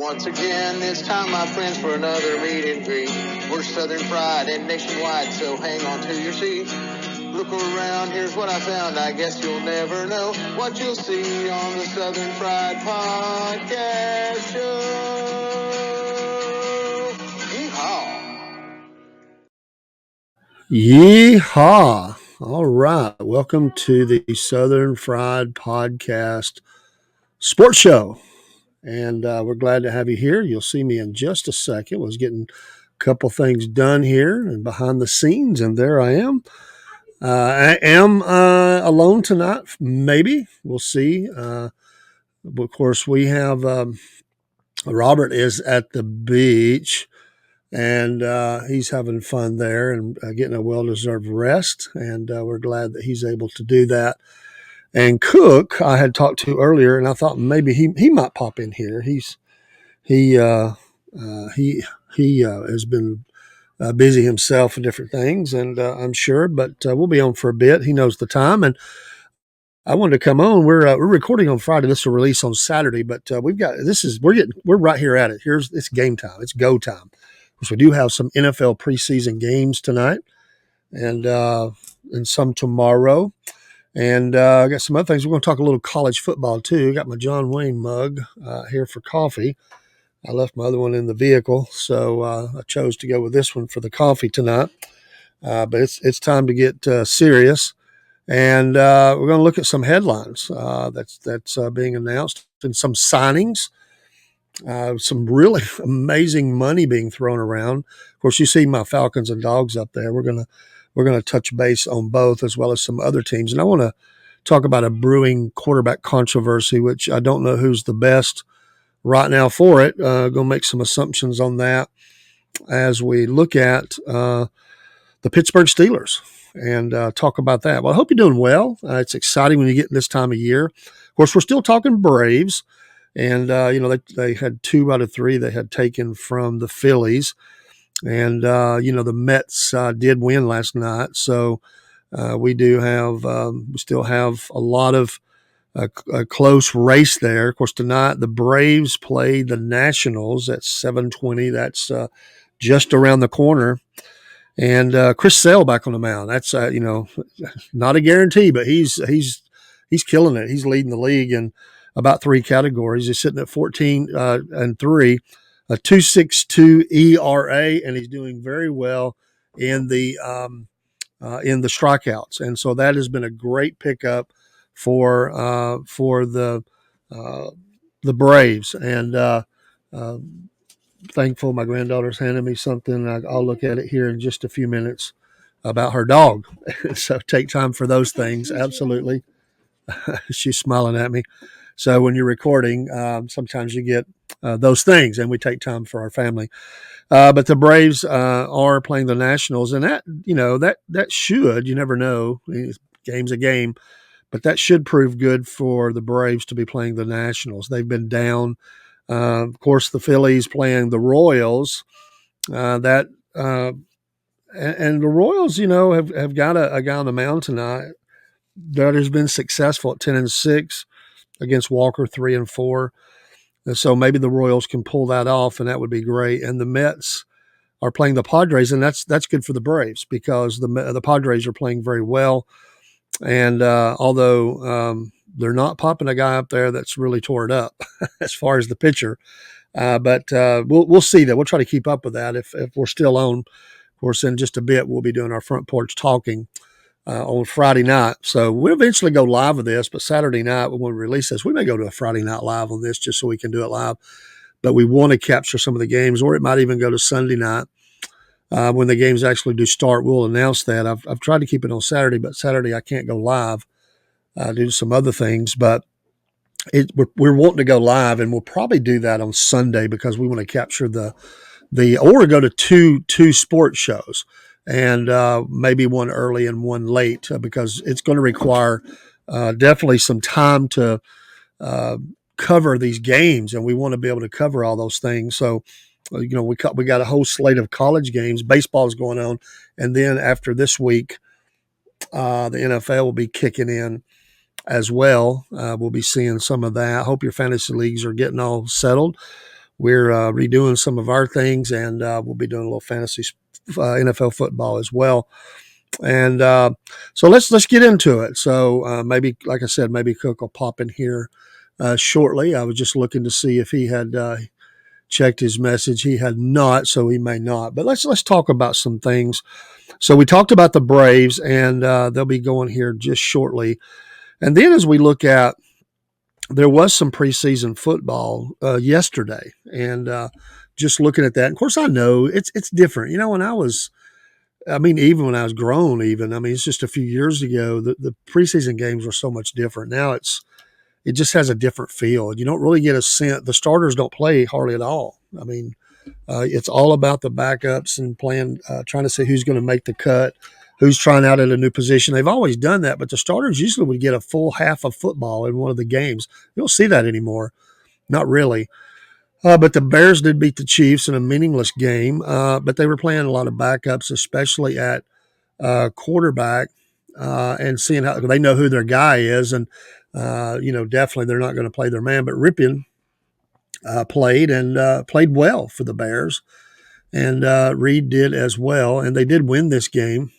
Once again, it's time, my friends, for another meet and greet. We're Southern Fried and nationwide, so hang on to your seat. Look around, here's what I found. I guess you'll never know what you'll see on the Southern Fried Podcast Show. Yeehaw! Yeehaw! All right, welcome to the Southern Fried Podcast Sports Show. And we're glad to have you here. You'll see me in just a second. Was getting a couple things done here and behind the scenes, and there I am. I am alone tonight. Maybe we'll see. Of course, we have Robert is at the beach, and he's having fun there and getting a well-deserved rest. And we're glad that he's able to do that. And Cook, I had talked to earlier, and I thought maybe he might pop in here. He has been busy himself with different things, and I'm sure, but we'll be on for a bit. He knows the time, and I wanted to come on. We're recording on Friday. This will release on Saturday, but we're right here at it. It's game time. It's go time. Because we do have some NFL preseason games tonight, and some tomorrow. And I got some other things. We're going to talk a little college football, too. I got my John Wayne mug here for coffee. I left my other one in the vehicle, so I chose to go with this one for the coffee tonight. But it's time to get serious. And we're going to look at some headlines that's being announced and some signings. Some really amazing money being thrown around. Of course, you see my Falcons and Dogs up there. We're gonna touch base on both as well as some other teams. And I want to talk about a brewing quarterback controversy, which I don't know who's the best right now for it. Going to make some assumptions on that as we look at the Pittsburgh Steelers and talk about that. Well, I hope you're doing well. It's exciting when you get in this time of year. Of course, we're still talking Braves. And, they had 2 out of 3 they had taken from the Phillies. And, the Mets did win last night. So we still have a lot of a close race there. Of course, tonight the Braves play the Nationals at 7:20. That's just around the corner. And Chris Sale back on the mound. That's, not a guarantee, but he's killing it. He's leading the league in about 3 categories. He's sitting at 14-3, a 2.62 ERA, and he's doing very well in the strikeouts. And so that has been a great pickup for the Braves. And thankful my granddaughter's handed me something. I'll look at it here in just a few minutes about her dog. So take time for those things. Absolutely. She's smiling at me. So when you're recording, sometimes you get those things, and we take time for our family. But the Braves are playing the Nationals, and that should, you never know, game's a game, but that should prove good for the Braves to be playing the Nationals. They've been down. Of course, the Phillies playing the Royals. And the Royals, have got a guy on the mound tonight that has been successful at 10-6. Against Walker, 3-4. And so maybe the Royals can pull that off, and that would be great. And the Mets are playing the Padres, and that's good for the Braves because the Padres are playing very well. And although they're not popping a guy up there that's really tore it up as far as the pitcher, but we'll see that. We'll try to keep up with that if we're still on. Of course, in just a bit, we'll be doing our front porch talking on Friday night. So we'll eventually go live with this, but Saturday night when we release this, we may go to a Friday night live on this just so we can do it live. But we want to capture some of the games, or it might even go to Sunday night when the games actually do start. We'll announce that. I've tried to keep it on Saturday, but Saturday I can't go live due to some other things. But we're wanting to go live, and we'll probably do that on Sunday because we want to capture or go to two sports shows. And maybe one early and one late because it's going to require definitely some time to cover these games, and we want to be able to cover all those things. So, we got a whole slate of college games. Baseball is going on, and then after this week, the NFL will be kicking in as well. We'll be seeing some of that. I hope your fantasy leagues are getting all settled. we're redoing some of our things, and we'll be doing a little fantasy NFL football as well. And so let's get into it. So maybe, like I said, maybe Cook will pop in here shortly. I was just looking to see if he had checked his message. He had not, so he may not. But let's talk about some things. So we talked about the Braves, and they'll be going here just shortly. And then as we look at, there was some preseason football yesterday, and just looking at that. Of course, I know it's different. You know, even when I was grown, it's just a few years ago, the preseason games were so much different. Now it just has a different feel. You don't really get a sense. The starters don't play hardly at all. It's all about the backups and playing, trying to see who's going to make the cut, who's trying out at a new position. They've always done that, but the starters usually would get a full half of football in one of the games. You don't see that anymore. Not really. But the Bears did beat the Chiefs in a meaningless game, but they were playing a lot of backups, especially at quarterback, and seeing how they know who their guy is. And, definitely they're not going to play their man. But Ripien played and played well for the Bears. And Reed did as well. And they did win this game.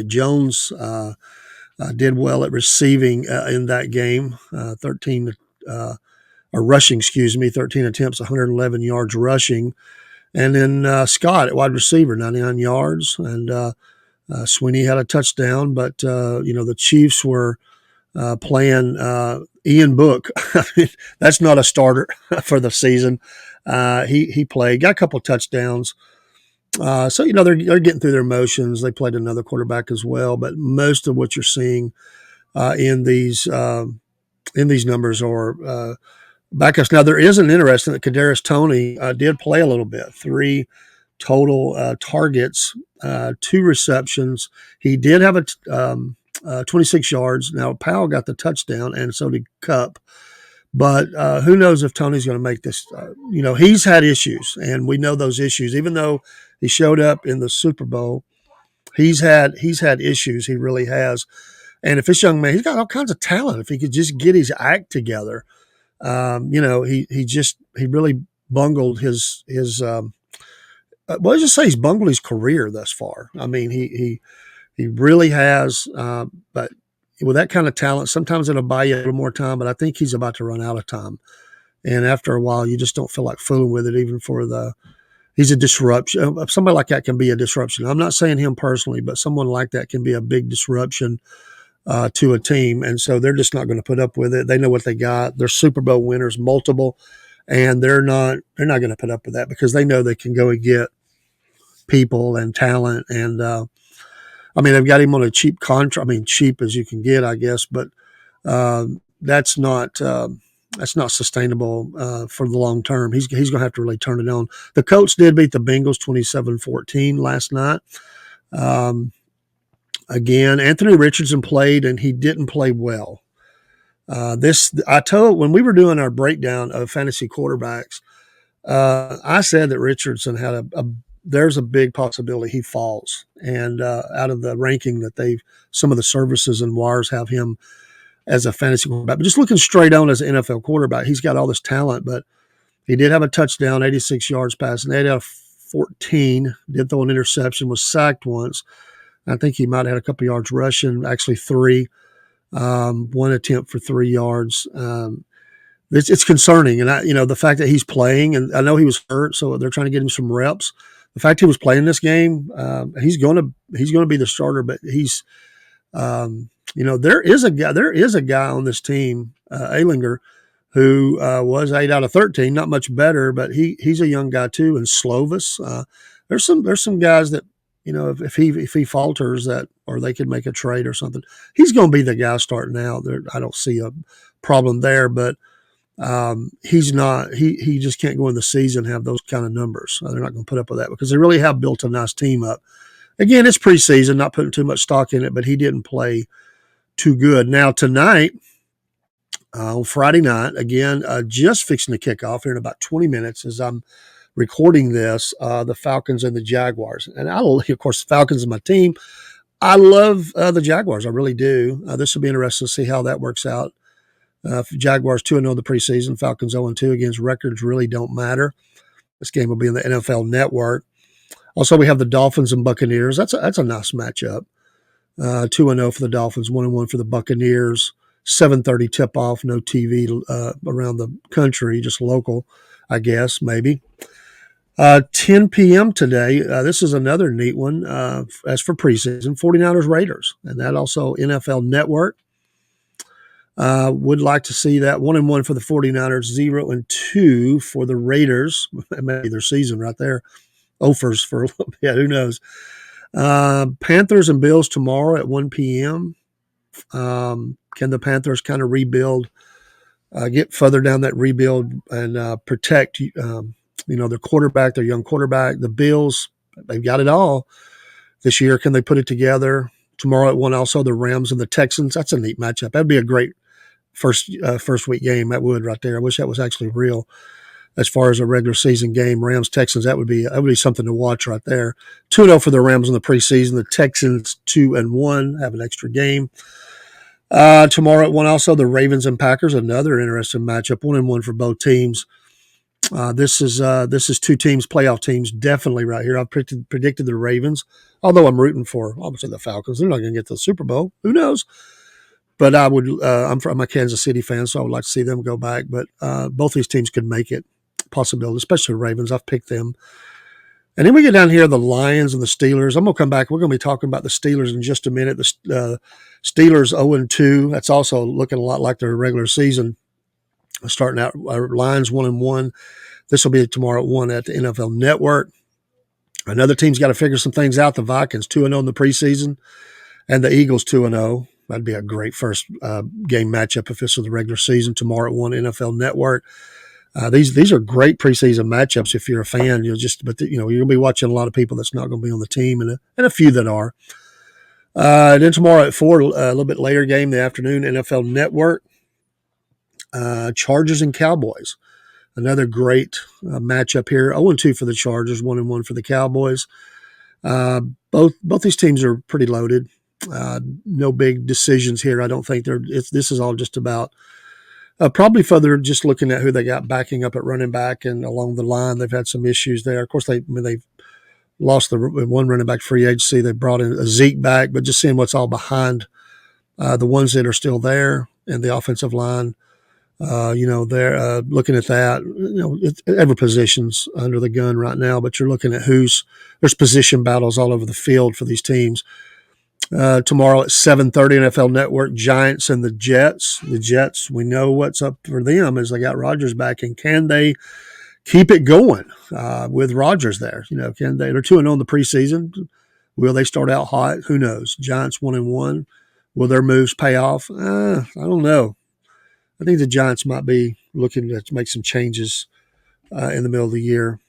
Jones did well at receiving in that game, 13 or rushing, 13 attempts, 111 yards rushing. And then Scott at wide receiver, 99 yards. And Sweeney had a touchdown, but, the Chiefs were playing Ian Book. That's not a starter for the season. He played, got a couple of touchdowns. So, they're getting through their motions. They played another quarterback as well, but most of what you're seeing in these numbers are backups. Now, there is an interesting that Kadarius Toney did play a little bit. 3 total targets, 2 receptions. He did have 26 yards. Now, Powell got the touchdown, and so did Kupp. But who knows if Tony's going to make this? He's had issues, and we know those issues. Even though he showed up in the Super Bowl, he's had issues. He really has. And if this young man, he's got all kinds of talent. If he could just get his act together, he really bungled his let's just say he's bungled his career thus far. He really has. But with that kind of talent, sometimes it'll buy you a little more time. But I think he's about to run out of time. And after a while, you just don't feel like fooling with it. Even he's a disruption. Somebody like that can be a disruption. I'm not saying him personally, but someone like that can be a big disruption to a team. And so they're just not going to put up with it. They know what they got. They're Super Bowl winners, multiple, and they're not going to put up with that because they know they can go and get people and talent. And they've got him on a cheap contract. Cheap as you can get, I guess, but that's not sustainable for the long term. He's going to have to really turn it on. The Colts did beat the Bengals 27-14 last night. Again, Anthony Richardson played, and he didn't play well. When we were doing our breakdown of fantasy quarterbacks, I said that Richardson had there's a big possibility he falls, and out of the ranking that some of the services and wires have him as a fantasy quarterback. But just looking straight on as an NFL quarterback, he's got all this talent, but he did have a touchdown, 86 yards passing, 8 out of 14, did throw an interception, was sacked once. I think he might have had a couple yards rushing, actually 3, 1 attempt for 3 yards. It's concerning. And the fact that he's playing, and I know he was hurt, so they're trying to get him some reps. The fact he was playing this game, he's going to be the starter, but he's, there is a guy on this team, Alinger, who was 8 out of 13, not much better, but he's a young guy too. And Slovis, there's some guys that, if he falters or they could make a trade or something, he's going to be the guy starting out. I don't see a problem there, but he's not. He just can't go in the season and have those kind of numbers. They're not going to put up with that because they really have built a nice team up. Again, it's preseason, not putting too much stock in it, but he didn't play too good. Now tonight, on Friday night, again, just fixing to kick off here in about 20 minutes as I'm recording this, the Falcons and the Jaguars. And of course, the Falcons is my team. I love the Jaguars. I really do. This will be interesting to see how that works out Jaguars 2-0 in the preseason. Falcons 0-2. Again, records really don't matter. This game will be in the NFL Network. Also, we have the Dolphins and Buccaneers. That's a nice matchup. 2-0 for the Dolphins, 1-1 for the Buccaneers. 7:30 tip-off, no TV around the country, just local, I guess, maybe. 10 p.m. today, this is another neat one. As for preseason, 49ers Raiders, and that also NFL Network. Would like to see that 1-1 for the 49ers, 0-2 for the Raiders. Maybe their season right there. Offers for a little bit, who knows. Panthers and Bills tomorrow at 1 p.m. Can the Panthers kind of rebuild, get further down that rebuild and protect, their quarterback, their young quarterback? The Bills, they've got it all this year. Can they put it together? Tomorrow at 1, also the Rams and the Texans. That's a neat matchup. That'd be a great first week game. That would right there. I wish that was actually real. As far as a regular season game, Rams Texans, that would be something to watch right there. 2-0 for the Rams in the preseason. The Texans 2-1 have an extra game. Tomorrow at 1, also the Ravens and Packers, another interesting matchup. 1-1 for both teams. This is two teams, playoff teams, definitely right here. I've predicted the Ravens, although I'm rooting for obviously the Falcons. They're not going to get to the Super Bowl. Who knows? But I'm a Kansas City fan, so I would like to see them go back. But both these teams could make it. Possibility, especially the Ravens. I've picked them. And then we get down here, the Lions and the Steelers. I'm going to come back. We're going to be talking about the Steelers in just a minute. The Steelers 0-2. That's also looking a lot like their regular season. Starting out, Lions 1-1. This will be tomorrow at 1 at the NFL Network. Another team's got to figure some things out. The Vikings 2-0 in the preseason, and the Eagles 2-0. That'd be a great first game matchup if this was the regular season. Tomorrow at 1 NFL Network. These are great preseason matchups if you're a fan. You're going to be watching a lot of people that's not going to be on the team and a few that are. Then tomorrow at 4, a little bit later game, the afternoon, NFL Network. Chargers and Cowboys. Another great matchup here. 0-2 for the Chargers, 1-1 for the Cowboys. Both these teams are pretty loaded. No big decisions here. I don't think this is all just about probably further just looking at who they got backing up at running back and along the line. They've had some issues there. Of course, they've lost the one running back free agency. They brought in a Zeke back, but just seeing what's all behind the ones that are still there and the offensive line. They're looking at that. Every position's under the gun right now, but you're looking at there's position battles all over the field for these teams. Tomorrow at 7:30 NFL Network, Giants and the Jets. The Jets, we know what's up for them as they got Rodgers back, and can they keep it going with Rodgers there? Can they? They're 2-0 in the preseason. Will they start out hot? Who knows? Giants 1-1. Will their moves pay off? I don't know. I think the Giants might be looking to make some changes in the middle of the year.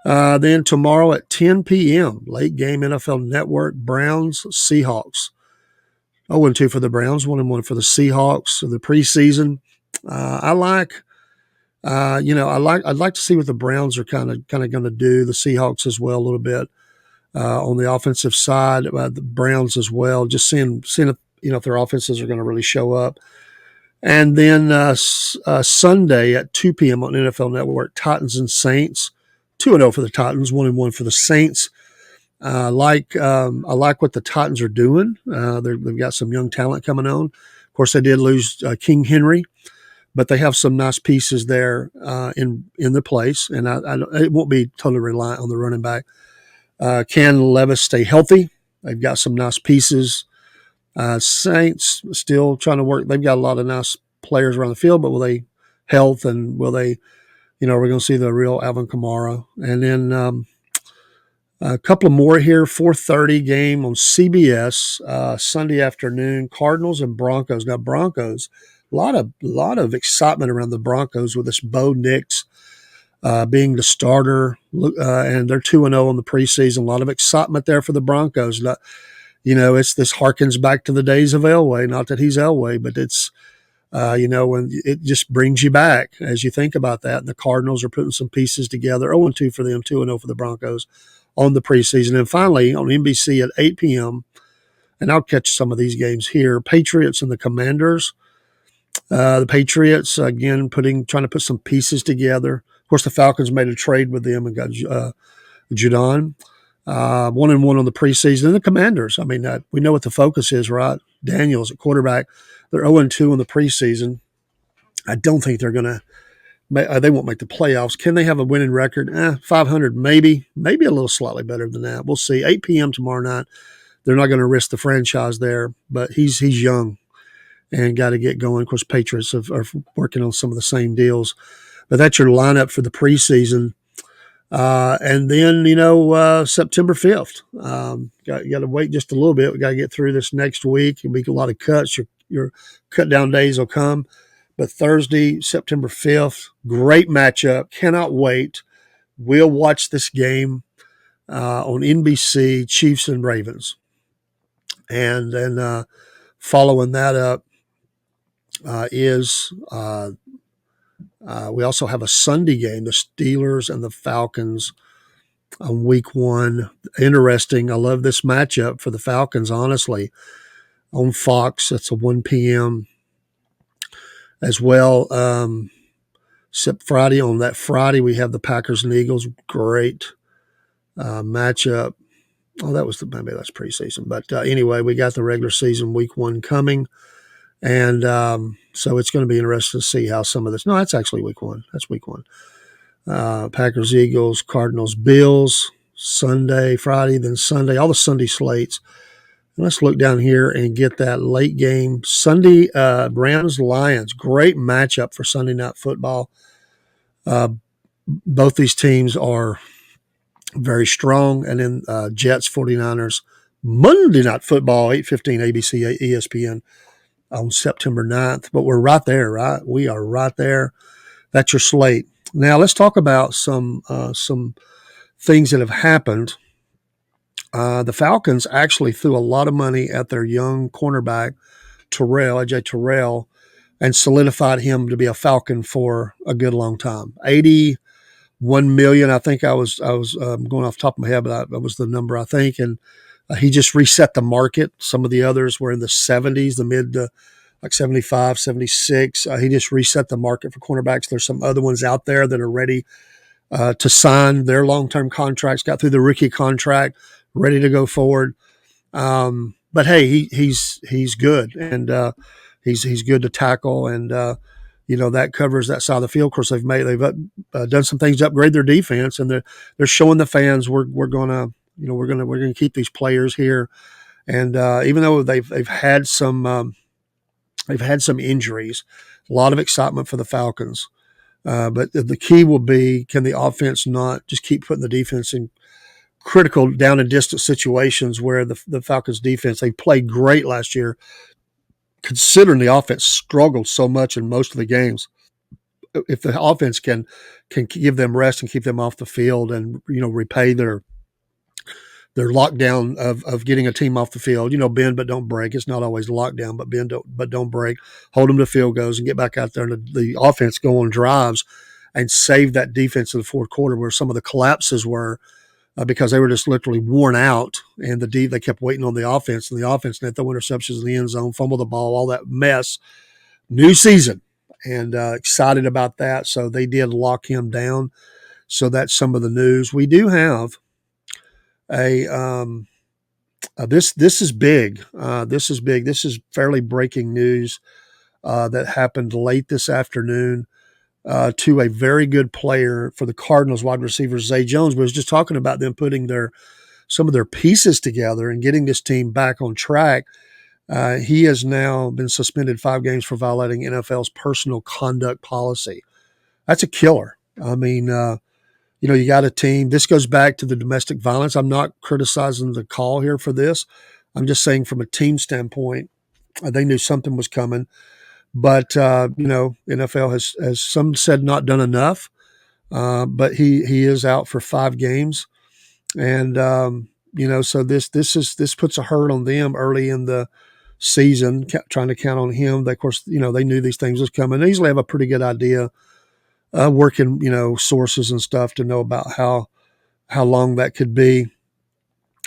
Then tomorrow at 10 p.m., late game NFL Network, Browns, Seahawks. 0-2 for the Browns, 1-1 for the Seahawks. So the preseason, I'd like to see what the Browns are kind of going to do. The Seahawks as well a little bit on the offensive side. The Browns as well. Just seeing if their offenses are going to really show up. And then Sunday at 2 p.m. on NFL Network, Titans and Saints. 2-0 for the Titans, 1-1 for the Saints. I like what the Titans are doing. They've got some young talent coming on. Of course, they did lose King Henry, but they have some nice pieces there in the place, and it won't be totally reliant on the running back. Can Levis stay healthy? They've got some nice pieces. Saints still trying to work. They've got a lot of nice players around the field, but will they health and will they, we're going to see the real Alvin Kamara. And then a couple of more here, 4:30 game on CBS Sunday afternoon, Cardinals and Broncos. Now Broncos, a lot of excitement around the Broncos with this Bo Nix being the starter, and they're 2-0 in the preseason. A lot of excitement there for the Broncos. It's this harkens back to the days of Elway. Not that he's Elway, but it's, when it just brings you back as you think about that. And the Cardinals are putting some pieces together. 0-2 for them, 2-0 for the Broncos on the preseason. And finally, on NBC at 8 p.m., and I'll catch some of these games here, Patriots and the Commanders. The Patriots, again, trying to put some pieces together. Of course, the Falcons made a trade with them and got Judon. 1-1 on the preseason. And the Commanders, I mean, we know what the focus is, right? Daniels at quarterback. They're 0-2 in the preseason. I don't think they're going to they won't make the playoffs. Can they have a winning record? 500 maybe a little slightly better than that. We'll see. 8 p.m. tomorrow night. They're not going to risk the franchise there, but he's young and got to get going. Of course, Patriots are working on some of the same deals. But that's your lineup for the preseason. And then, September 5th, got to wait just a little bit. We got to get through this next week. It'll be a lot of cuts. Your cut down days will come. But Thursday, September 5th, great matchup. Cannot wait. We'll watch this game on NBC, Chiefs and Ravens. And then following that up is we also have a Sunday game, the Steelers and the Falcons on week 1. Interesting. I love this matchup for the Falcons, honestly. On Fox, it's a 1 p.m. as well. Friday, on that Friday, we have the Packers and Eagles. Great matchup. Oh, maybe that's preseason. But anyway, we got the regular season week 1 coming. And so it's going to be interesting to see how some of this. No, that's actually week 1. That's week 1. Packers, Eagles, Cardinals, Bills, Friday, then Sunday, all the Sunday slates. And let's look down here and get that late game. Sunday, Rams, Lions. Great matchup for Sunday night football. Both these teams are very strong. And then Jets, 49ers. Monday night football, 8:15 ABC, ESPN on September 9th. But we're right there, right? We are right there. That's your slate. Now let's talk about some things that have happened. The Falcons actually threw a lot of money at their young cornerback, AJ Terrell, and solidified him to be a Falcon for a good long time. $81 million. I think I was going off the top of my head, but that was the number I think. And he just reset the market. Some of the others were in the 70s, the mid to like 75, 76. He just reset the market for cornerbacks. There's some other ones out there that are ready to sign their long-term contracts, got through the rookie contract, ready to go forward. But hey, he's good, and he's good to tackle, and that covers that side of the field. Of course, they've done some things to upgrade their defense, and they're showing the fans we're gonna keep these players here. And even though they've had some injuries, a lot of excitement for the Falcons. But the key will be, can the offense not just keep putting the defense in critical down and distant situations where the Falcons defense, they played great last year, considering the offense struggled so much in most of the games. If the offense can give them rest and keep them off the field and, repay their lockdown of getting a team off the field, bend but don't break. It's not always lockdown, but bend but don't break. Hold them to field goals and get back out there, and the offense go on drives and save that defense in the fourth quarter where some of the collapses were because they were just literally worn out, and they kept waiting on the offense, and the offense net, throw interceptions in the end zone, fumble the ball, all that mess. New season, and excited about that. So they did lock him down. So that's some of the news. We do have this is big. This is big. This is fairly breaking news that happened late this afternoon to a very good player for the Cardinals, wide receiver Zay Jones. We was just talking about them putting some of their pieces together and getting this team back on track. He has now been suspended 5 games for violating NFL's personal conduct policy. That's a killer. I mean, you got a team. This goes back to the domestic violence. I'm not criticizing the call here for this. I'm just saying from a team standpoint, they knew something was coming. But, NFL has some said not done enough. But he is out for 5 games. And, so this puts a hurt on them early in the season, trying to count on him. Of course, they knew these things was coming. They usually have a pretty good idea, working, sources and stuff to know about how long that could be.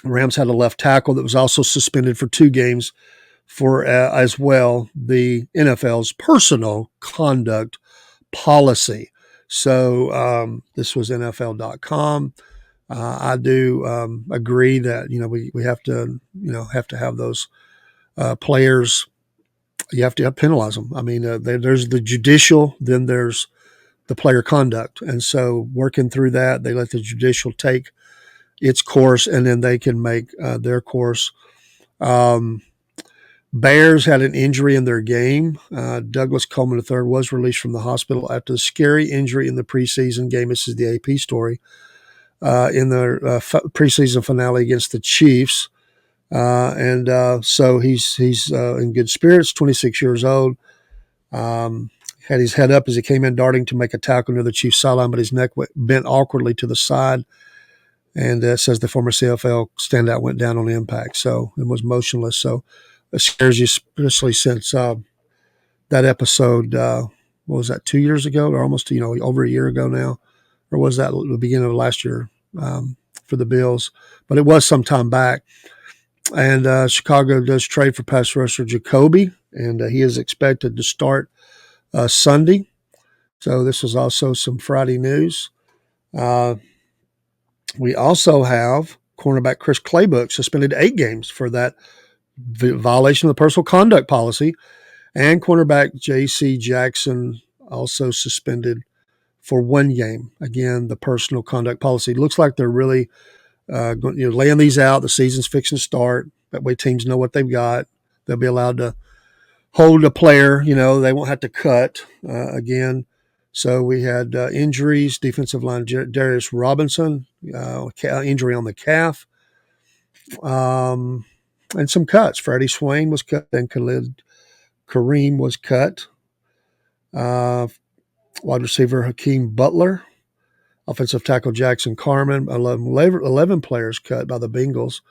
Rams had a left tackle that was also suspended for 2 games for as well the NFL's personal conduct policy. So this was NFL.com. I do agree that we have to have those players. You have to penalize them. I mean, there's the judicial, then there's the player conduct, and so working through that, they let the judicial take its course, and then they can make their course. Um, Bears had an injury in their game. Douglas Coleman III was released from the hospital after the scary injury in the preseason game. This is the AP story. In the preseason finale against the Chiefs. So he's in good spirits, 26 years old. Had his head up as he came in darting to make a tackle near the Chiefs sideline, but his neck bent awkwardly to the side. And it says the former CFL standout went down on impact, so it was motionless. So it scares you, especially since that episode, what was that, 2 years ago or almost, over a year ago now? Or was that the beginning of last year for the Bills? But it was some time back. And Chicago does trade for pass rusher Jacoby, and he is expected to start Sunday. So this is also some Friday news. We also have cornerback Chris Claybook suspended 8 games for that violation of the personal conduct policy, and cornerback J.C. Jackson also suspended for 1 game. Again, the personal conduct policy. It looks like they're really laying these out. The season's fixing to start. That way teams know what they've got. They'll be allowed to hold a player. They won't have to cut again. So we had injuries, defensive line Darius Robinson, injury on the calf, and some cuts. Freddie Swain was cut, and Khalid Kareem was cut. Wide receiver Hakeem Butler, offensive tackle Jackson Carman, 11 players cut by the Bengals.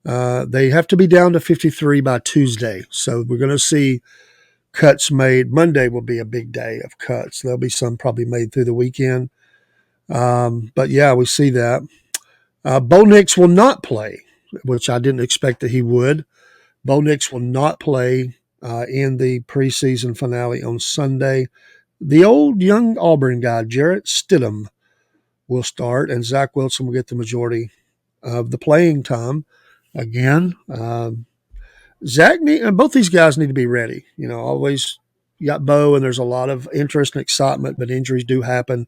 They have to be down to 53 by Tuesday. So we're going to see cuts made. Monday will be a big day of cuts. There'll be some probably made through the weekend. But yeah, we see that. Bo Nix will not play, which I didn't expect that he would. Bo Nix will not play in the preseason finale on Sunday. The old young Auburn guy, Jarrett Stidham, will start, and Zach Wilson will get the majority of the playing time. Again, both these guys need to be ready. Always you got Bo, and there's a lot of interest and excitement, but injuries do happen.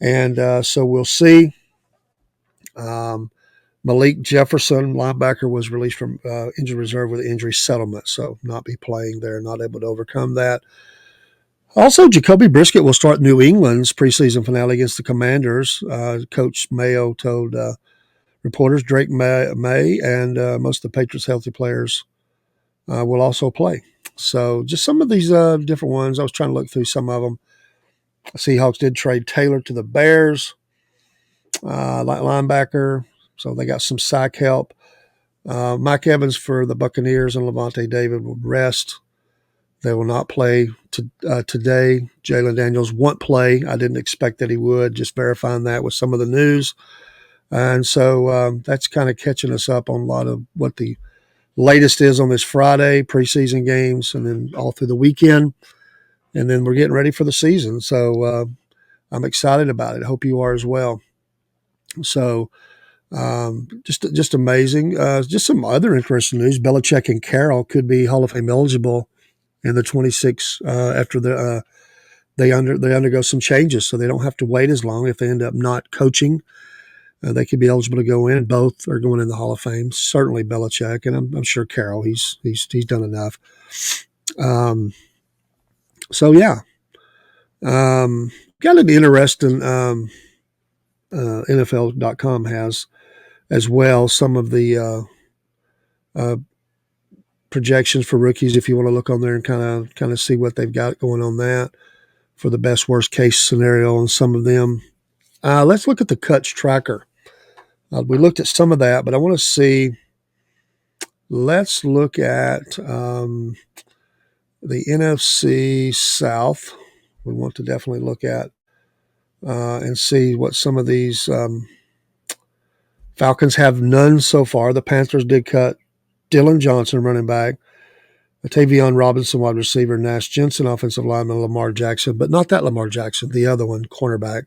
And so we'll see. Malik Jefferson, linebacker, was released from injury reserve with an injury settlement, so not be playing there, not able to overcome that. Also, Jacoby Brissett will start New England's preseason finale against the Commanders. Coach Mayo told reporters Drake May and most of the Patriots' healthy players will also play. So just some of these different ones. I was trying to look through some of them. Seahawks did trade Taylor to the Bears, linebacker. So they got some sack help. Mike Evans for the Buccaneers and Levante David will rest. They will not play today. Jalen Daniels won't play. I didn't expect that he would, just verifying that with some of the news. And so that's kind of catching us up on a lot of what the latest is on this Friday, preseason games, and then all through the weekend. And then we're getting ready for the season. So I'm excited about it. I hope you are as well. So just amazing. Just some other interesting news. Belichick and Carroll could be Hall of Fame eligible in the 26 after they undergo some changes, so they don't have to wait as long if they end up not coaching. They could be eligible to go in. Both are going in the Hall of Fame. Certainly Belichick, and I'm sure Carroll. He's done enough. So yeah, got to be interesting. NFL.com has as well some of the projections for rookies. If you want to look on there and kind of see what they've got going on that for the best worst case scenario on some of them. Let's look at the cuts tracker. We looked at some of that, but I want to see. Let's look at the NFC South. We want to definitely look at and see what some of these Falcons have none so far. The Panthers did cut Dylan Johnson, running back. Tavion Robinson, wide receiver, Nash Jensen, offensive lineman, Lamar Jackson, but not that Lamar Jackson, the other one, cornerback.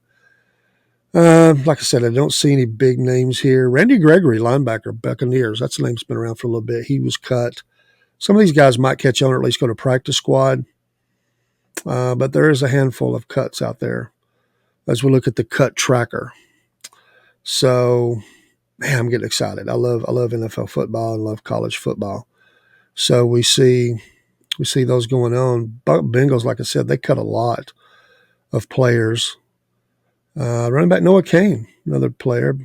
Like I said, I don't see any big names here. Randy Gregory, linebacker, Buccaneers. That's a name that's been around for a little bit. He was cut. Some of these guys might catch on or at least go to practice squad, but there is a handful of cuts out there as we look at the cut tracker. So, man, I'm getting excited. I love NFL football and love college football. So we see those going on. Bengals, like I said, they cut a lot of players. Running back Noah Cain, another player.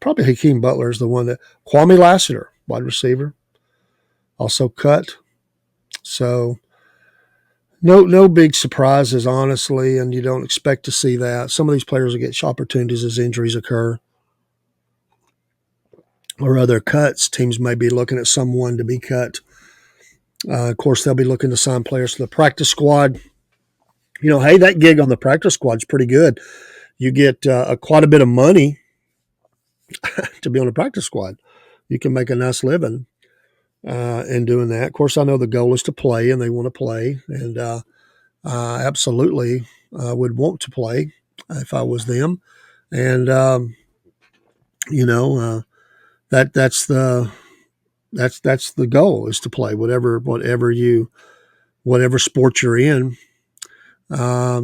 Probably Hakeem Butler is the one that Kwame Lassiter, wide receiver, also cut. So no big surprises, honestly, and you don't expect to see that. Some of these players will get opportunities as injuries occur or other cuts. Teams may be looking at someone to be cut. Of course, they'll be looking to sign players to the practice squad. Hey, that gig on the practice squad is pretty good. You get quite a bit of money to be on the practice squad. You can make a nice living in doing that. Of course, I know the goal is to play, and they want to play, and absolutely would want to play if I was them. And that's the goal, is to play whatever sport you're in.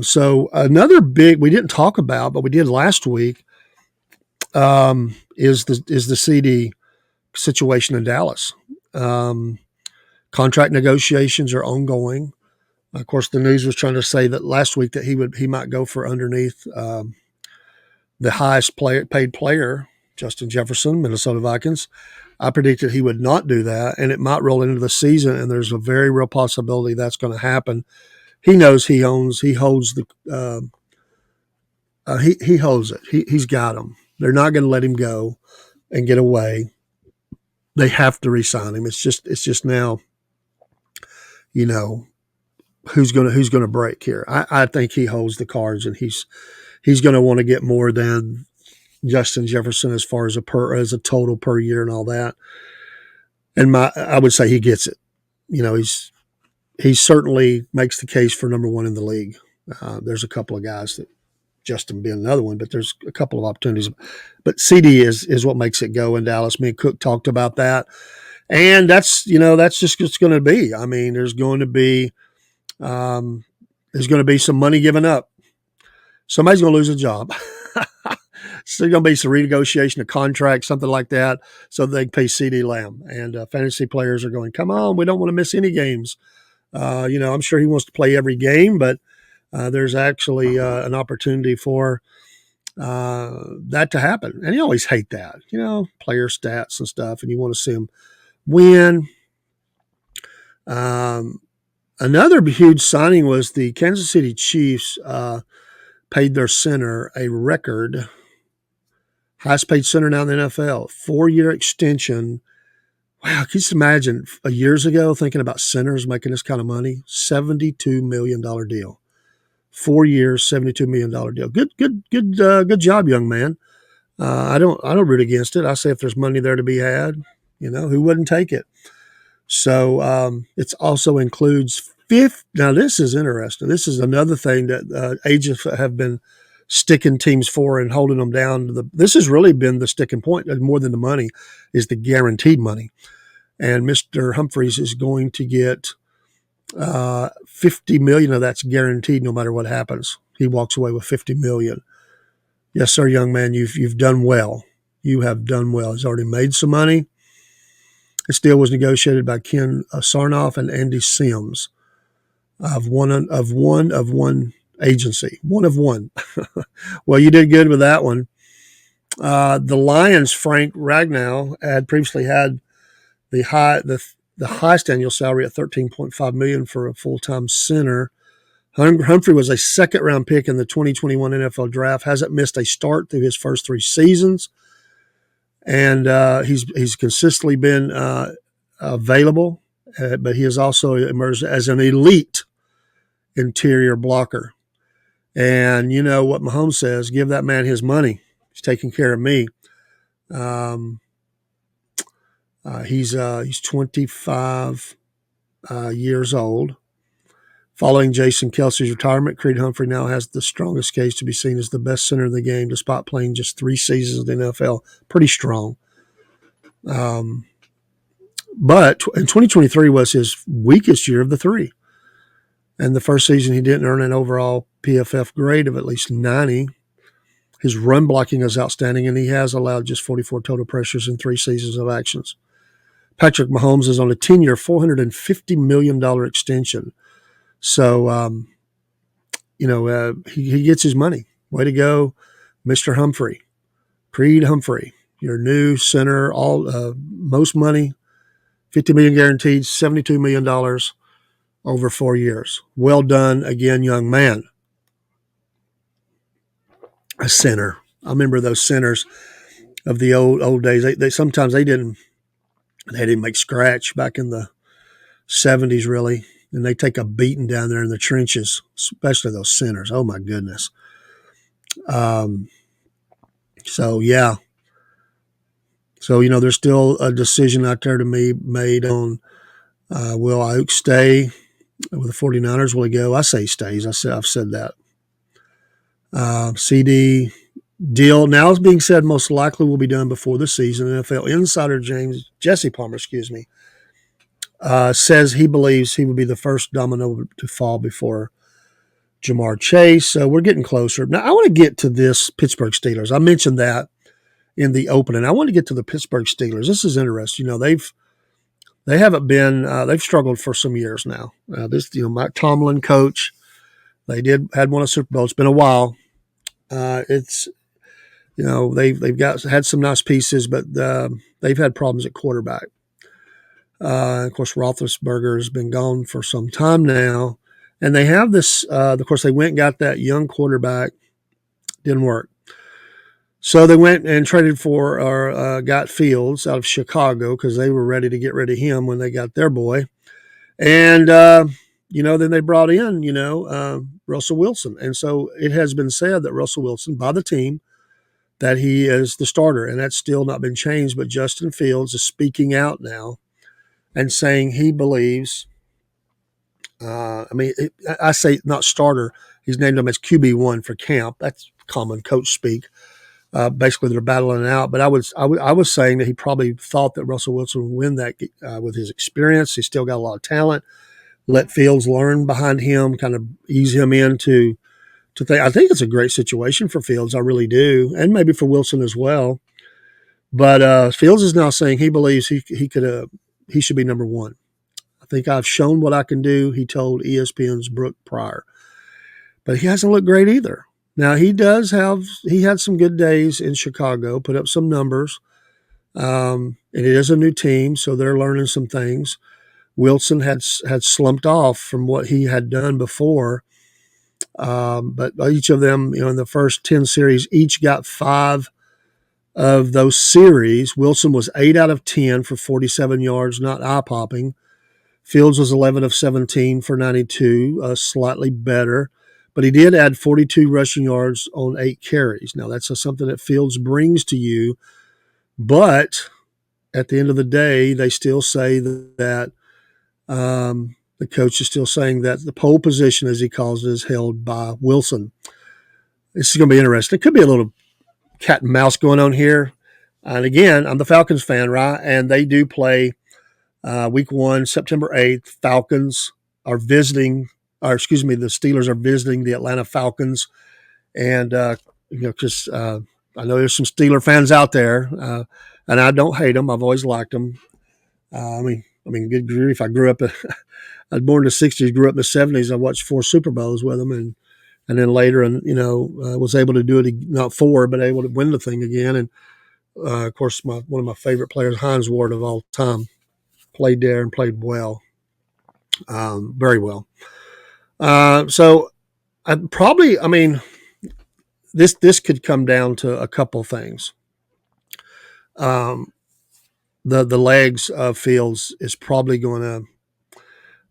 So another big we didn't talk about, but we did last week, is the CD situation in Dallas. Contract negotiations are ongoing. Of course, the news was trying to say that last week that he might go for underneath the highest paid player, Justin Jefferson, Minnesota Vikings. I predicted he would not do that, and it might roll into the season, and there's a very real possibility that's going to happen. He knows he holds it. He's got him. They're not going to let him go and get away. They have to re-sign him. It's just now, who's going to break here. I think he holds the cards, and he's going to want to get more than Justin Jefferson as far as a total per year and all that. And I would say he gets it. He certainly makes the case for number one in the league. There's a couple of guys that, Justin being another one, but there's a couple of opportunities. But CD is what makes it go in Dallas. Me and Cook talked about that. And that's just what's going to be. I mean, there's going to be some money given up. Somebody's going to lose a job. So there's going to be some renegotiation of contracts, something like that, so they can pay CD Lamb. And fantasy players are going, come on, we don't want to miss any games. I'm sure he wants to play every game, but there's actually an opportunity for that to happen. And you always hate that, player stats and stuff, and you want to see them win. Another huge signing was the Kansas City Chiefs paid their center a record, highest paid center now in the NFL, 4-year extension. Wow, can you just imagine years ago thinking about centers making this kind of money? $72 million deal. 4 years, $72 million deal. Good job, young man. I don't root against it. I say if there's money there to be had, who wouldn't take it? So it also includes now this is interesting. This is another thing that agents have been sticking teams for and holding them down. This has really been the sticking point, more than the money, is the guaranteed money. And Mr. Humphries is going to get $50 million of that's guaranteed no matter what happens. He walks away with $50 million. Yes, sir, young man, you've done well. You have done well. He's already made some money. This deal was negotiated by Ken Sarnoff and Andy Sims of one agency. One of one. Well, you did good with that one. The Lions' Frank Ragnow had previously had the highest annual salary at $13.5 million for a full-time center. Humphrey was a second-round pick in the 2021 NFL Draft. Hasn't missed a start through his first 3 seasons, and he's consistently been available. But he has also emerged as an elite interior blocker. And you know what Mahomes says: give that man his money. He's taking care of me. He's 25. years old. Following Jason Kelsey's retirement, Creed Humphrey now has the strongest case to be seen as the best center in the game, despite playing just 3 seasons in the NFL. Pretty strong. But in 2023 was his weakest year of the 3. And the first season, he didn't earn an overall PFF grade of at least 90. His run blocking is outstanding, and he has allowed just 44 total pressures in 3 seasons of actions. Patrick Mahomes is on a 10-year, $450 million extension. So, he gets his money. Way to go, Mr. Humphrey. Creed Humphrey, your new center, all most money, $50 million guaranteed, $72 million over 4 years. Well done again, young man. A center. I remember those centers of the old days. They sometimes they didn't make scratch back in the 70s, really. And they take a beating down there in the trenches, especially those centers. Oh, my goodness. So, yeah. So, there's still a decision out there to be made on will Oak stay with the 49ers? Will he go? I say he stays. I've said that. CD deal now is being said most likely will be done before the season. NFL insider Jesse Palmer, says he believes he would be the first domino to fall before Jamar Chase. So we're getting closer. Now I want to get to this Pittsburgh Steelers. I mentioned that in the opening. I want to get to the Pittsburgh Steelers. This is interesting. They haven't been. They've struggled for some years now. Mike Tomlin coach. They had won a Super Bowl. It's been a while. They've had some nice pieces, but they've had problems at quarterback. Of course, Roethlisberger has been gone for some time now, and they have this. Of course, they went and got that young quarterback. Didn't work. So they went and traded for or got Fields out of Chicago because they were ready to get rid of him when they got their boy. And, then they brought in, Russell Wilson. And so it has been said that Russell Wilson, by the team, that he is the starter. And that's still not been changed. But Justin Fields is speaking out now and saying he believes, I say not starter. He's named him as QB1 for camp. That's common coach speak. Basically, they're battling it out. But I was saying that he probably thought that Russell Wilson would win that with his experience. He's still got a lot of talent. Let Fields learn behind him, kind of ease him into think. I think it's a great situation for Fields. I really do, and maybe for Wilson as well. But Fields is now saying he believes he should be number 1. I think I've shown what I can do. He told ESPN's Brooke Pryor, but he hasn't looked great either. Now, he had some good days in Chicago, put up some numbers. And it is a new team, so they're learning some things. Wilson had slumped off from what he had done before. But each of them, in the first 10 series, each got 5 of those series. Wilson was 8 out of 10 for 47 yards, not eye-popping. Fields was 11 of 17 for 92, slightly better. But he did add 42 rushing yards on 8 carries. Now, that's something that Fields brings to you. But at the end of the day, they still say that the coach is still saying that the pole position, as he calls it, is held by Wilson. This is going to be interesting. It could be a little cat and mouse going on here. And again, I'm the Falcons fan, right? And they do play week 1, September 8th. The Steelers are visiting the Atlanta Falcons. And, because I know there's some Steeler fans out there, and I don't hate them. I've always liked them. Good grief. I was born in the 60s, grew up in the 70s. I watched 4 Super Bowls with them, and then later, was able to do it, not 4, but able to win the thing again. And, of course, one of my favorite players, Hines Ward of all time, played there and played well, very well. So this could come down to a couple things. The legs of Fields is probably going to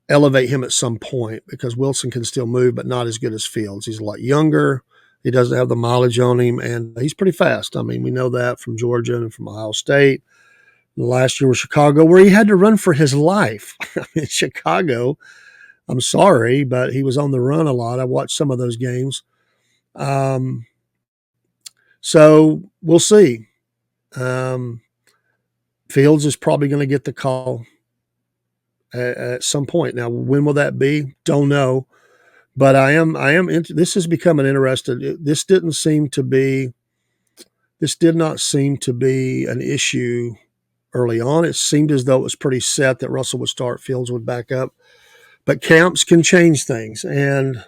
elevate him at some point because Wilson can still move, but not as good as Fields. He's a lot younger. He doesn't have the mileage on him, and he's pretty fast. We know that from Georgia and from Ohio State. Last year was Chicago, where he had to run for his life. I mean, Chicago, I'm sorry, but he was on the run a lot. I watched some of those games. So we'll see. Fields is probably going to get the call at some point. Now, when will that be? Don't know. But this has become an interesting. This did not seem to be an issue early on. It seemed as though it was pretty set that Russell would start, Fields would back up. But camps can change things. And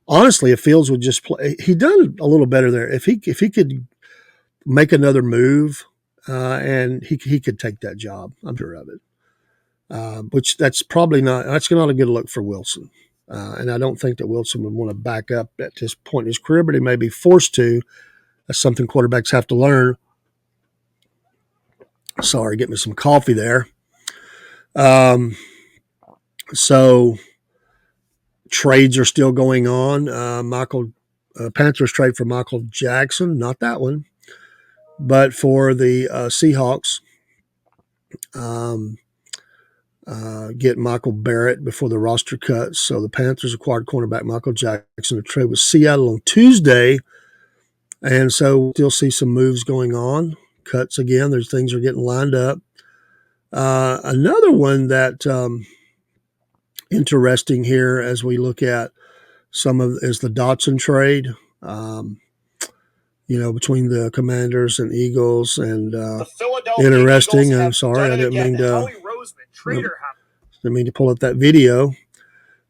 honestly, if Fields would just play, he done a little better there. If he could make another move, and he could take that job, I'm sure of it. Which that's not a good look for Wilson. And I don't think that Wilson would want to back up at this point in his career, but he may be forced to. That's something quarterbacks have to learn. Sorry, get me some coffee there. So trades are still going on. Panthers trade for Michael Jackson, not that one, but for the Seahawks. Get Michael Barrett before the roster cuts. So the Panthers acquired cornerback Michael Jackson. The trade with Seattle on Tuesday. And so we'll still see some moves going on. Cuts again. There's things are getting lined up. Another one that interesting here as we look at is the Dotson trade. Between the Commanders and Eagles, and interesting. Eagles I'm sorry, I didn't mean to. Didn't mean to pull up that video.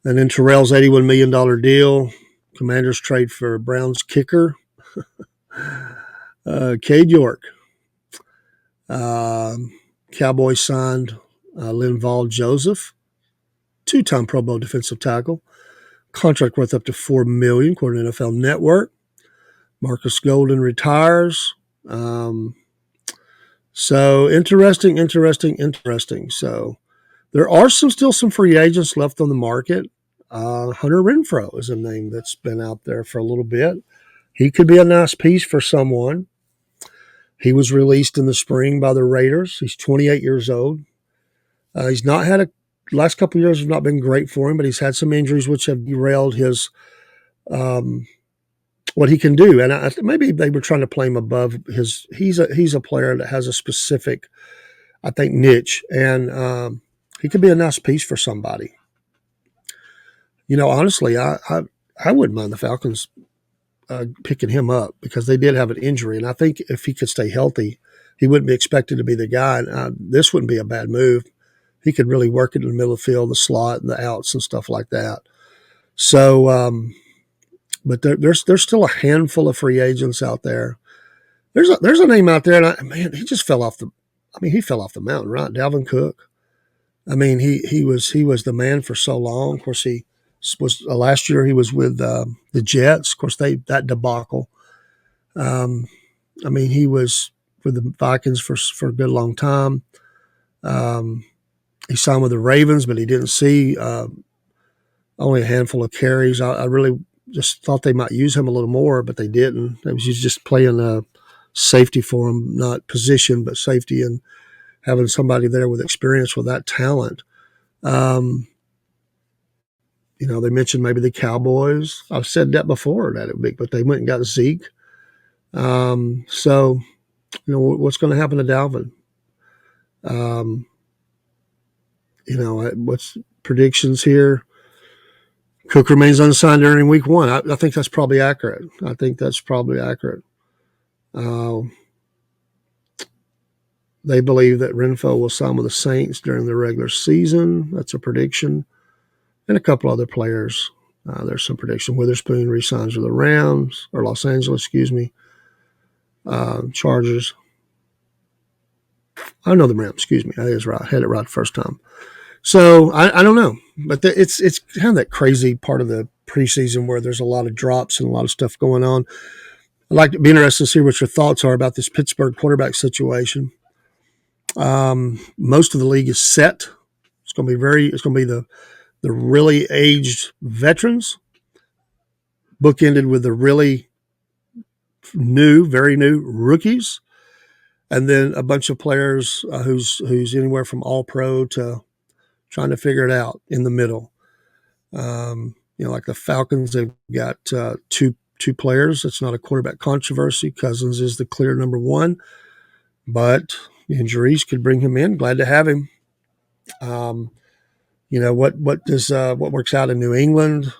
And then Terrell's $81 million deal. Commanders trade for Browns kicker, Cade York. Cowboys signed Linval Joseph, two-time Pro Bowl defensive tackle. Contract worth up to $4 million, according to NFL Network. Marcus Golden retires. So interesting. So there are still some free agents left on the market. Hunter Renfrow is a name that's been out there for a little bit. He could be a nice piece for someone. He was released in the spring by the Raiders. He's 28 years old. He's not had last couple of years have not been great for him, but he's had some injuries which have derailed his what he can do. And maybe they were trying to play him above his. He's a player that has a specific, I think, niche, and he could be a nice piece for somebody. Honestly, I wouldn't mind the Falcons picking him up because they did have an injury, and I think if he could stay healthy, he wouldn't be expected to be the guy. And this wouldn't be a bad move. He could really work it in the middle of the field, the slot, and the outs and stuff like that. So, but there's still a handful of free agents out there. There's a name out there, and he just fell off he fell off the mountain, right? Dalvin Cook. I mean, he was the man for so long. Of course, he was last year. He was with the Jets. Of course, that debacle. He was with the Vikings for a good long time. He signed with the Ravens, but he didn't see only a handful of carries. I really just thought they might use him a little more, but they didn't. It was just playing a safety for him, not position, but safety, and having somebody there with experience with that talent. They mentioned maybe the Cowboys. I've said that before, that it would be, but they went and got Zeke. So, what's going to happen to Dalvin? What's predictions here? Cook remains unsigned during week one. I think that's probably accurate. They believe that Renfrow will sign with the Saints during the regular season. That's a prediction. And a couple other players. There's some prediction. Witherspoon re-signs with the Rams, or Los Angeles, Chargers. I know the Rams, excuse me. That is right. I had it right the first time. So I don't know. But it's kind of that crazy part of the preseason where there's a lot of drops and a lot of stuff going on. I'd like to be interested to see what your thoughts are about this Pittsburgh quarterback situation. Most of the league is set. It's going to be the really aged veterans, bookended with the really very new rookies. and then a bunch of players who's anywhere from all pro to trying to figure it out in the middle. Like the Falcons, they've got two players. It's not a quarterback controversy. Cousins is the clear number one, but injuries could bring him in. Glad to have him. What works out in New England?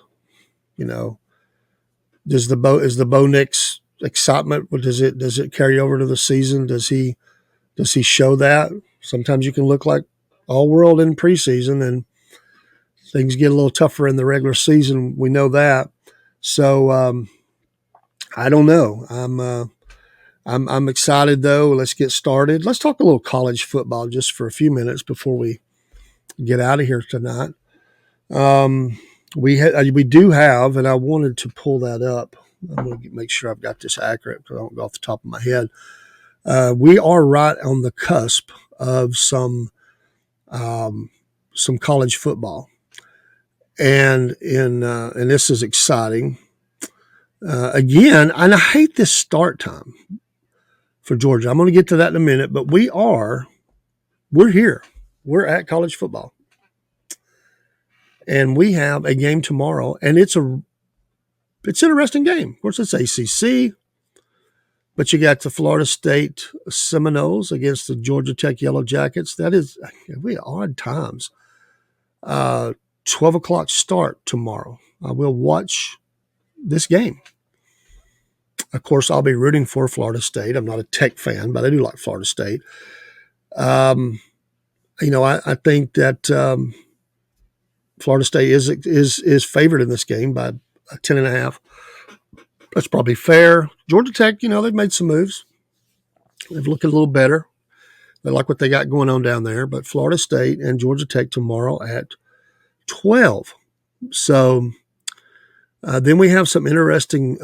Is the Bo Nix excitement? Does it carry over to the season? Does he show that? Sometimes you can look like all world in preseason, and things get a little tougher in the regular season. We know that. So I don't know. I'm excited though. Let's get started. Let's talk a little college football just for a few minutes before we get out of here tonight. We do have, and I wanted to pull that up. I'm going to make sure I've got this accurate because I don't go off the top of my head. We are right on the cusp of some college football, and this is exciting. Again, and I hate this start time for Georgia. I'm going to get to that in a minute, but we're here. We're at college football. And we have a game tomorrow, and it's an interesting game. Of course, it's ACC, but you got the Florida State Seminoles against the Georgia Tech Yellow Jackets. That is really odd times. 12 o'clock start tomorrow. I will watch this game. Of course, I'll be rooting for Florida State. I'm not a Tech fan, but I do like Florida State. I think that Florida State is favored in this game by 10.5. That's probably fair. Georgia Tech, they've made some moves. They've looked a little better. They like what they got going on down there. But Florida State and Georgia Tech tomorrow at 12. So then we have some interesting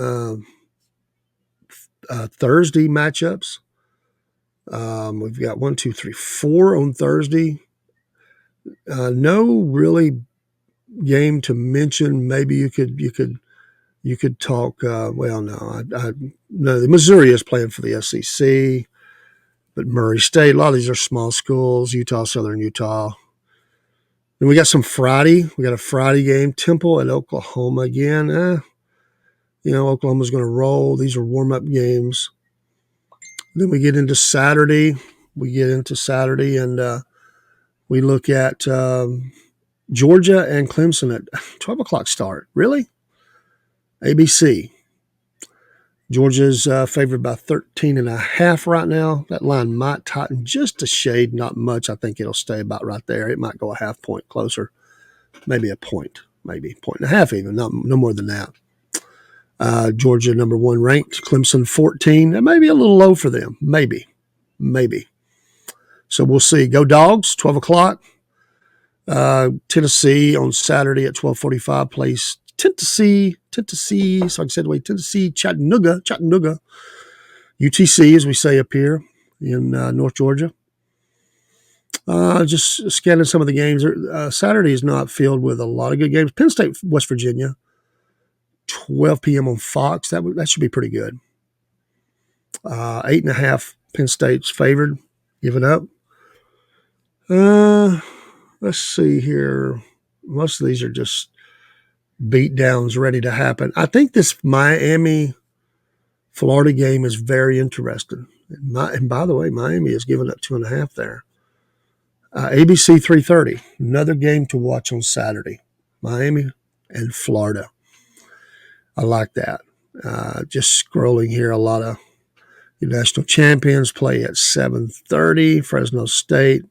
Thursday matchups. We've got 1, 2, 3, 4 on Thursday. No really game to mention. Maybe you could talk. No, Missouri is playing for the SEC, but Murray State. A lot of these are small schools. Utah, Southern Utah. Then we got some Friday. We got a Friday game. Temple at Oklahoma again. Oklahoma's going to roll. These are warm-up games. Then we get into Saturday. And we look at Georgia and Clemson at 12 o'clock start. Really? ABC. Georgia's favored by 13.5 right now. That line might tighten just a shade, not much. I think it'll stay about right there. It might go a half point closer, maybe a point, maybe 1.5 even, no more than that. Georgia number 1 ranked, Clemson 14. That may be a little low for them, maybe. So we'll see. Go Dogs, 12 o'clock. Tennessee on Saturday at 12:45 plays Tennessee. So like I said, Tennessee, Chattanooga, UTC, as we say up here in North Georgia. Just scanning some of the games. Saturday is not filled with a lot of good games. Penn State, West Virginia, 12 p.m. on Fox. That should be pretty good. 8.5 Penn State's favored. Give it up. Let's see here. Most of these are just beat downs ready to happen. I think this Miami-Florida game is very interesting. And by the way, Miami is giving up 2.5 there. ABC 3:30, another game to watch on Saturday. Miami and Florida. I like that. Just scrolling here, a lot of national champions play at 7:30. Fresno State,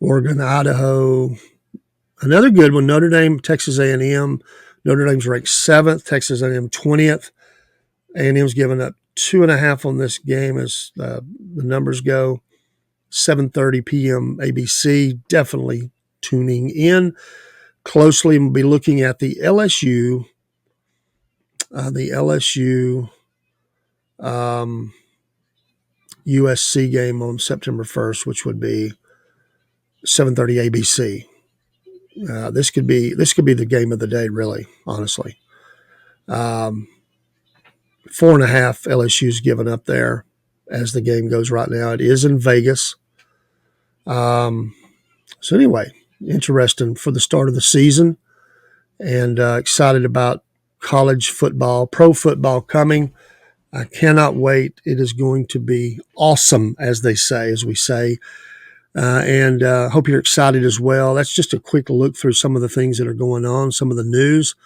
Oregon, Idaho. Another good one, Notre Dame, Texas A&M. Notre Dame's ranked 7th, Texas A&M 20th. A&M's given up 2.5 on this game as the numbers go. 7:30 p.m. ABC. Definitely tuning in closely. We'll be looking at the LSU USC game on September 1st, which would be 7:30 ABC. This could be the game of the day, really, honestly. 4.5 LSU's given up there as the game goes right now. It is in Vegas. So anyway, interesting for the start of the season, and excited about college football, pro football coming. I cannot wait. It is going to be awesome, as they say, as we say. And hope you're excited as well. That's just a quick look through some of the things that are going on, some of the news,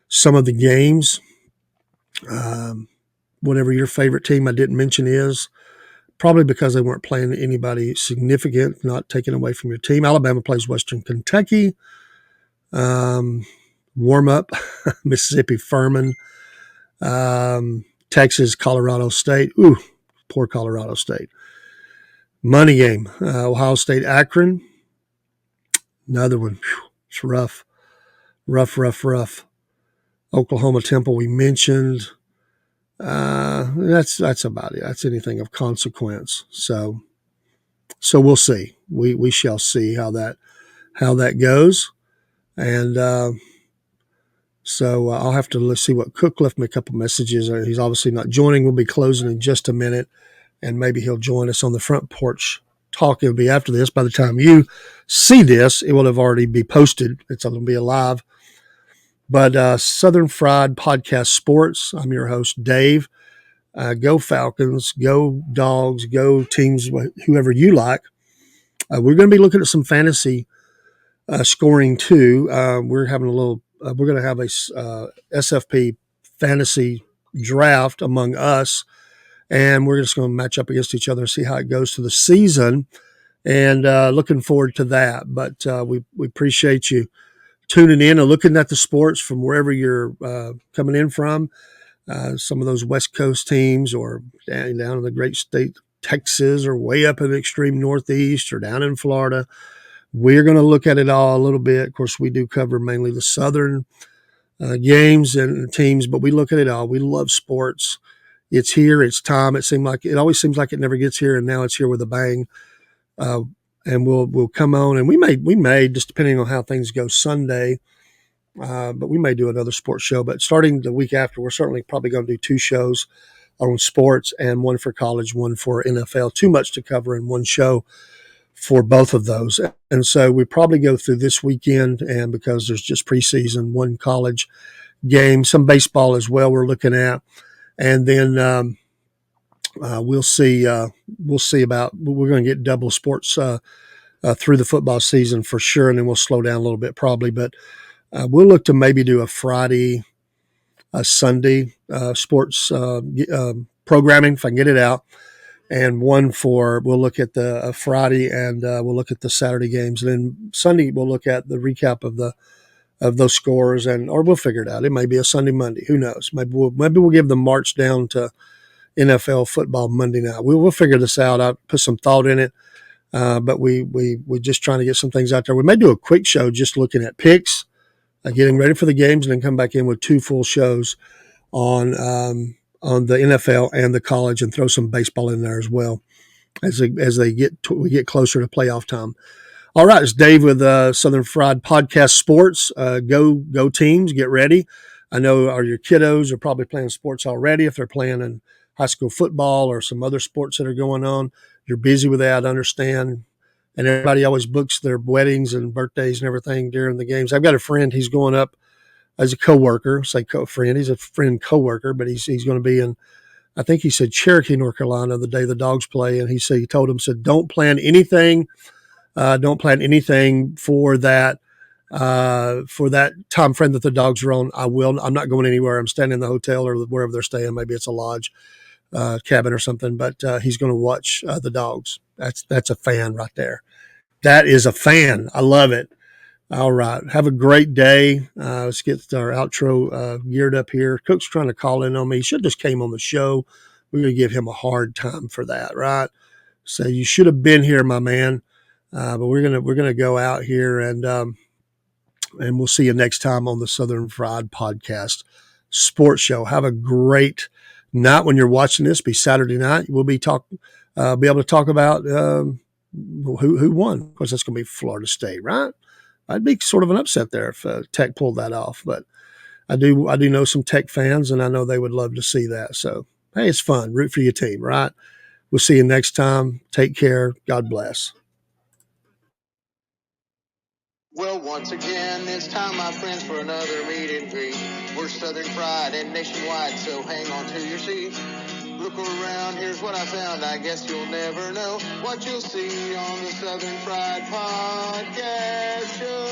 some of the games. Whatever your favorite team I didn't mention is, probably because they weren't playing anybody significant, not taken away from your team. Alabama plays Western Kentucky. Warm up, Mississippi Furman. Texas, Colorado State. Ooh, poor Colorado State. Money game, Ohio State, Akron. Another one. Whew, it's rough. Rough. Oklahoma, Temple, we mentioned. That's about it. That's anything of consequence. So we'll see. We shall see how that goes. And so I'll have to let's see what Cook left me a couple messages. He's obviously not joining. We'll be closing in just a minute, and maybe he'll join us on the front porch talk. It'll be after this. By the time you see this, it will have already be posted. It's going to be alive. But Southern Fried Podcast Sports. I'm your host, Dave. Go Falcons, go Dogs, go teams, whoever you like. We're going to be looking at some fantasy scoring too. We're having a little. We're going to have a SFP fantasy draft among us, and we're just going to match up against each other and see how it goes through the season. And looking forward to that. But we appreciate you tuning in and looking at the sports from wherever you're coming in from. Some of those West Coast teams, or down in the great state of Texas, or way up in the extreme Northeast, or down in Florida. We're going to look at it all a little bit. Of course, we do cover mainly the Southern games and teams, but we look at it all. We love sports. It's here. It's time. It always seems like it never gets here, and now it's here with a bang. And we'll come on, and we may just depending on how things go Sunday. But we may do another sports show. But starting the week after, we're certainly probably going to do 2 shows on sports, and one for college, one for NFL. Too much to cover in one show for both of those. And so we probably go through this weekend, and because there's just preseason, one college game, some baseball as well we're looking at. And then we'll see about, we're going to get double sports through the football season for sure, and then we'll slow down a little bit probably. But we'll look to maybe do a Friday, a Sunday sports programming if I can get it out, and one we'll look at the Friday, and we'll look at the Saturday games, and then Sunday we'll look at the recap of those scores, or we'll figure it out. It may be a Sunday, Monday, who knows? Maybe we'll give the march down to NFL football Monday night. We'll figure this out. I put some thought in it, but we're just trying to get some things out there. We may do a quick show just looking at picks, getting ready for the games, and then come back in with 2 full shows on the NFL and the college, and throw some baseball in there as well as we get closer to playoff time. All right, it's Dave with Southern Fried Podcast Sports. Go teams, get ready. I know your kiddos are probably playing sports already. If they're playing in high school football or some other sports that are going on, you're busy with that, I understand. And everybody always books their weddings and birthdays and everything during the games. I've got a friend, he's going up as a coworker, friend. He's a friend coworker, but he's going to be in, I think he said Cherokee, North Carolina, the day the Dogs play. And he told him, don't plan anything. Don't plan anything for that time frame that the Dogs are on. I'm not going anywhere. I'm staying in the hotel or wherever they're staying. Maybe it's a lodge, cabin or something, but he's going to watch the Dogs. That's a fan right there. That is a fan. I love it. All right. Have a great day. Let's get our outro geared up here. Cook's trying to call in on me. He should have just came on the show. We're going to give him a hard time for that, right? So you should have been here, my man. But we're gonna go out here, and we'll see you next time on the Southern Fried Podcast Sports Show. Have a great night when you're watching this. Be Saturday night. We'll be able to talk about who won. Of course, that's going to be Florida State, right? I'd be sort of an upset there if Tech pulled that off. But I do know some Tech fans, and I know they would love to see that. So, hey, it's fun. Root for your team, right? We'll see you next time. Take care. God bless. Well, once again, it's time, my friends, for another meet and greet. We're Southern Fried and nationwide, so hang on to your seat. Look around, here's what I found. I guess you'll never know what you'll see on the Southern Fried Podcast Show.